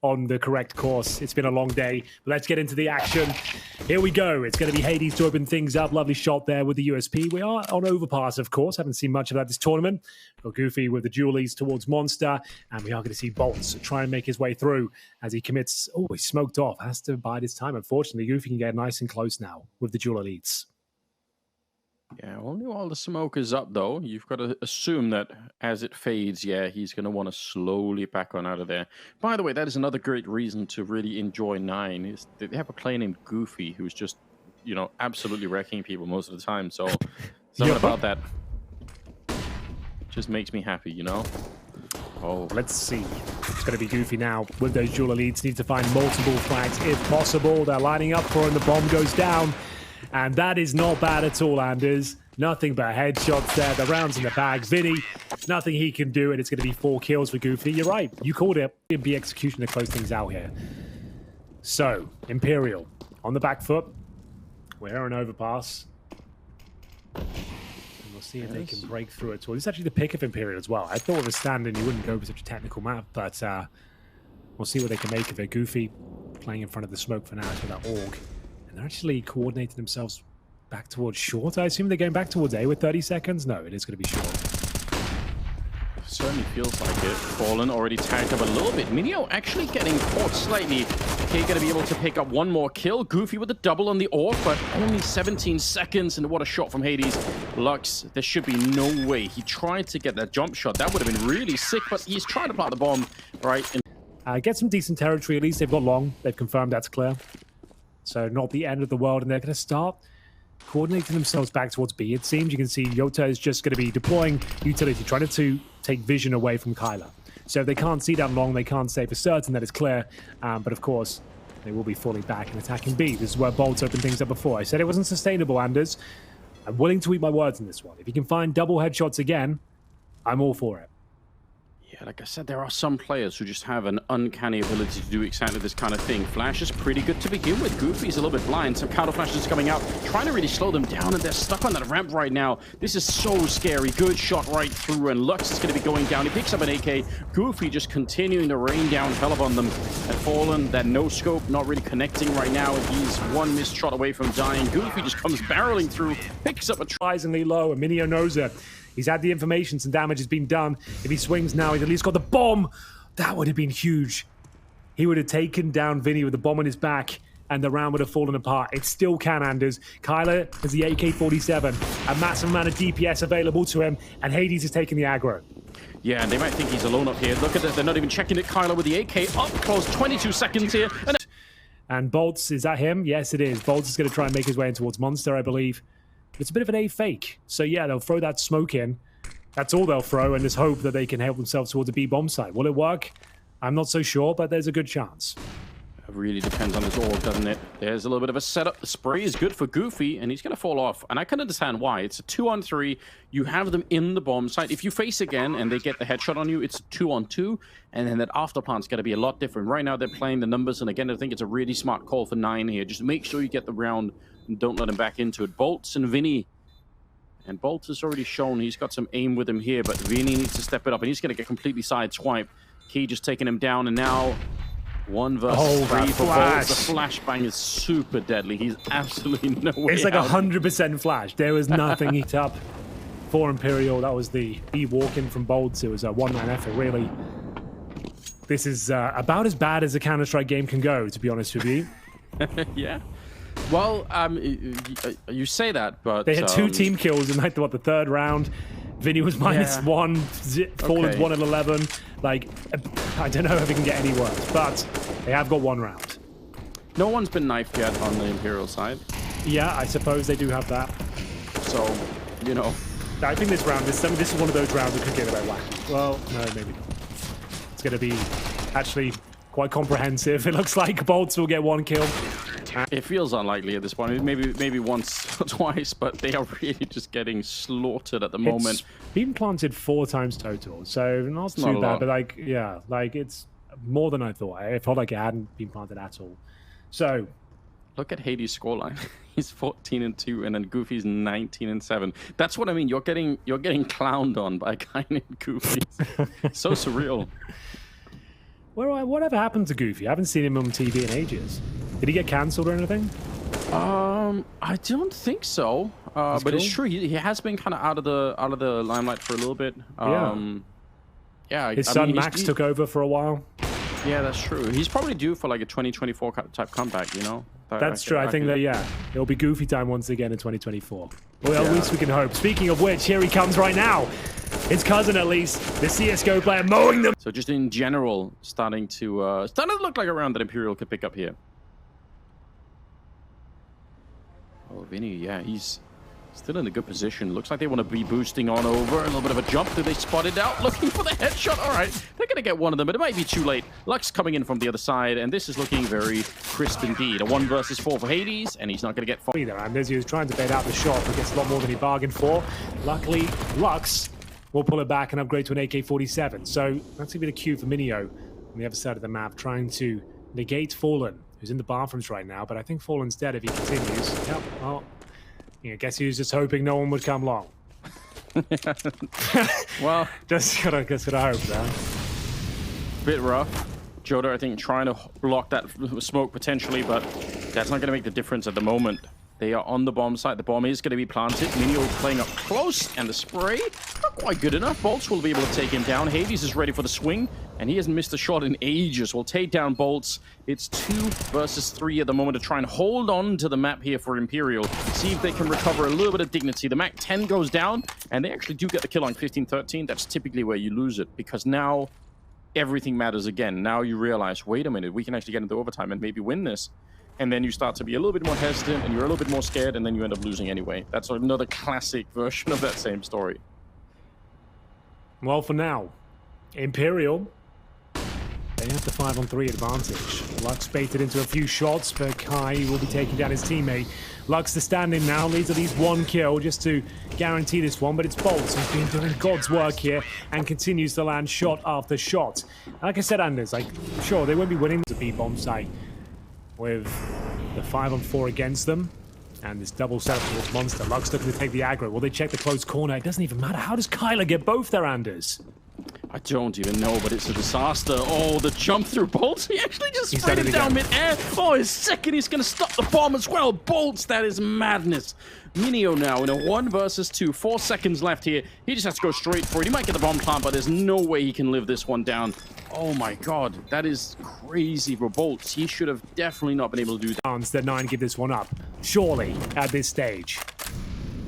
on the correct course. It's been a long day, but let's get into the action. Here we go. It's going to be Hades to open things up. Lovely shot there with the USP. We are on overpass, of course. Haven't seen much of that this tournament. Got Goofy with the dualies towards Monster, and we are going to see boltz try and make his way through as he commits. Oh, he's smoked off. Has to bide his time. Unfortunately, Goofy can get nice and close now with the dual elites. Yeah, only while the smoke is up, though. You've got to assume that as it fades, yeah, he's going to want to slowly back on out of there. By the way, that is another great reason to really enjoy 9, is that they have a player named Goofy who's just, you know, absolutely wrecking people most of the time. So something about that just makes me happy, you know? Oh, let's see. It's going to be Goofy now with those dual elites. Need to find multiple flags if possible. They're lining up for him. The bomb goes down. And that is not bad at all, Anders. Nothing but headshots there. The round's in the bag. VINI, nothing he can do, and it's going to be 4 kills for Goofy. You're right. You called it. It'd be execution to close things out here. So, Imperial on the back foot. We're on overpass. And we'll see if they can break through it. Well, this is actually the pick of Imperial as well. I thought with a stand-in you wouldn't go for such a technical map, but we'll see what they can make of it. Goofy playing in front of the smoke for now with that AUG. And they're actually coordinating themselves back towards short. I assume they're going back towards A with 30 seconds. No, it is going to be short. Certainly feels like it. Fallen already tagged up a little bit. Mynio actually getting caught slightly. Okay, going to be able to pick up one more kill. Goofy with a double on the AUG, but only 17 seconds. And what a shot from Hades. Lux, there should be no way. He tried to get that jump shot. That would have been really sick, but he's trying to plant the bomb, right? Get some decent territory. At least they've got long. They've confirmed that's clear. So not the end of the world, and they're going to start coordinating themselves back towards B. It seems you can see Jota is just going to be deploying utility, trying to take vision away from kylar. So if they can't see that long, they can't say for certain that it's clear. But of course, they will be fully back and attacking B. This is where boltz opened things up before. I said it wasn't sustainable, Anders. I'm willing to eat my words in this one. If you can find double headshots again, I'm all for it. Yeah, like I said, there are some players who just have an uncanny ability to do exactly this kind of thing. Flash is pretty good to begin with. Goofy's a little bit blind. Some counter flashes coming out, trying to really slow them down, and they're stuck on that ramp right now. This is so scary. Good shot right through, and Lux is going to be going down. He picks up an AK. Goofy just continuing to rain down hell upon them. And Fallen, that no-scope, not really connecting right now. He's one missed shot away from dying. Goofy just comes barreling through, picks up a surprisingly low, and mynio knows it. He's had the information, some damage has been done. If he swings now, he's at least got the bomb. That would have been huge. He would have taken down VINI with the bomb on his back, and the round would have fallen apart. It still can, Anders. kylar has the AK-47, a massive amount of DPS available to him, and Hades is taking the aggro. Yeah, and they might think he's alone up here. Look at that, they're not even checking it. kylar with the AK up close, 22 seconds here. And boltz, is that him? Yes, it is. Boltz is going to try and make his way in towards Monster, I believe. It's a bit of an A fake. So yeah, they'll throw that smoke in. That's all they'll throw, and just hope that they can help themselves towards a B bomb site. Will it work? I'm not so sure, but there's a good chance. It really depends on his AUG, doesn't it? There's a little bit of a setup. The spray is good for Goofy, and he's going to fall off. And I can understand why. It's a 2-on-3. You have them in the bomb site. If you face again and they get the headshot on you, it's a 2-on-2. And then that after plant's going to be a lot different. Right now, they're playing the numbers. And again, I think it's a really smart call for 9 here. Just make sure you get the round and don't let him back into it. boltz and VINI. And boltz has already shown he's got some aim with him here, but VINI needs to step it up, and he's going to get completely sideswiped. Key just taking him down, and now 1 versus 3 for boltz. The flashbang is super deadly. He's absolutely no way It's like 100% flash. There was nothing hit up for Imperial. That was the B walk-in from boltz. It was a one-man effort, really. This is about as bad as a Counter-Strike game can go, to be honest with you. Yeah. Well, you say that, but they had 2 team kills in like the 3rd round. VINI was -1, Fallen's 1 at 11. Like, I don't know if it can get any worse, but they have got 1 round. No one's been knifed yet on the Imperial side. Yeah, I suppose they do have that. So, you know, I think this round, this is one of those rounds that could get a bit wacky. Well, no, maybe not. It's going to be actually quite comprehensive. It looks like boltz will get 1 kill. It feels unlikely at this point. Maybe once or twice, but they are really just getting slaughtered at the moment. It's been planted 4 times total, so not too bad. But like, yeah, like it's more than I thought. I felt like it hadn't been planted at all. So, look at Hades' scoreline. He's 14-2, and then Goofy's 19-7. That's what I mean. You're getting clowned on by a guy named Goofy. So surreal. Whatever happened to Goofy? I haven't seen him on TV in ages. Did he get cancelled or anything? I don't think so. But cool. it's true. He has been kind of out of the limelight for a little bit. Yeah. His son Max took over for a while. Yeah, that's true. He's probably due for like a 2024 type comeback. You know. That's true. I think that it'll be Goofy time once again in 2024. Well, at least we can hope. Speaking of which, here he comes right now. His cousin, at least, the CSGO player, mowing them. So just in general, starting to look like a round that Imperial could pick up here. Oh, VINI, yeah, he's still in a good position. Looks like they want to be boosting on over. A little bit of a jump. Do they spot it out? Looking for the headshot. All right, they're going to get one of them, but it might be too late. Lux coming in from the other side, and this is looking very crisp indeed. A 1 versus 4 for Hades, and he's not going to get far. Either, and as he was trying to bait out the shot, but gets a lot more than he bargained for. Luckily, Lux will pull it back and upgrade to an AK-47. So that's going to be the cue for mynio on the other side of the map, trying to negate Fallen, who's in the bathrooms right now. But I think Fallen's dead if he continues. Yep, well, I guess he was just hoping no one would come along. Well, just gotta hope, man. Bit rough. Jota, I think, trying to block that smoke potentially, but that's not going to make the difference at the moment. They are on the bomb site. The bomb is going to be planted. mynio playing up close, and the spray, not quite good enough. boltz will be able to take him down. Hades is ready for the swing, and he hasn't missed a shot in ages. We'll take down boltz. It's 2 versus 3 at the moment to try and hold on to the map here for Imperial. See if they can recover a little bit of dignity. The Mac 10 goes down, and they actually do get the kill on 15-13. That's typically where you lose it, because now everything matters again. Now you realize, wait a minute, we can actually get into overtime and maybe win this. And then you start to be a little bit more hesitant, and you're a little bit more scared, and then you end up losing anyway. That's another classic version of that same story. Well, for now, Imperial, they have the 5-on-3 advantage. Lux baited into a few shots, but Kai will be taking down his teammate. Lux the stand-in now, leads at least 1 kill just to guarantee this one, but it's boltz who's been doing God's work here and continues to land shot after shot. Like I said, Anders, sure, they won't be winning the B-bomb site with the 5-on-4 against them, and this double setup towards Monster. Lux looking to take the aggro. Will they check the close corner? It doesn't even matter. How does kylar get both their Anders? I don't even know, but it's a disaster. Oh, the jump through boltz. He actually just sprayed him down mid-air. Oh, his second, he's going to stop the bomb as well. boltz, that is madness. mynio now in a 1 versus 2. 4 seconds left here. He just has to go straight for it. He might get the bomb plant, but there's no way he can live this one down. Oh my god, that is crazy for boltz. He should have definitely not been able to do that. That 9 give this one up, surely, at this stage.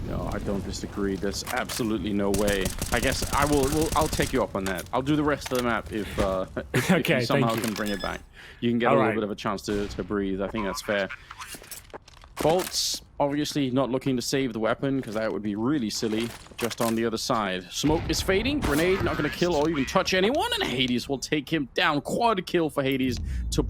No, I don't disagree. There's absolutely no way. I guess I'll take you up on that. I'll do the rest of the map if okay, you somehow can bring it back. You can get a little bit of a chance to breathe. I think that's fair. boltz, obviously not looking to save the weapon, because that would be really silly. Just on the other side. Smoke is fading. Grenade not going to kill or even touch anyone, and Hades will take him down. Quad kill for Hades to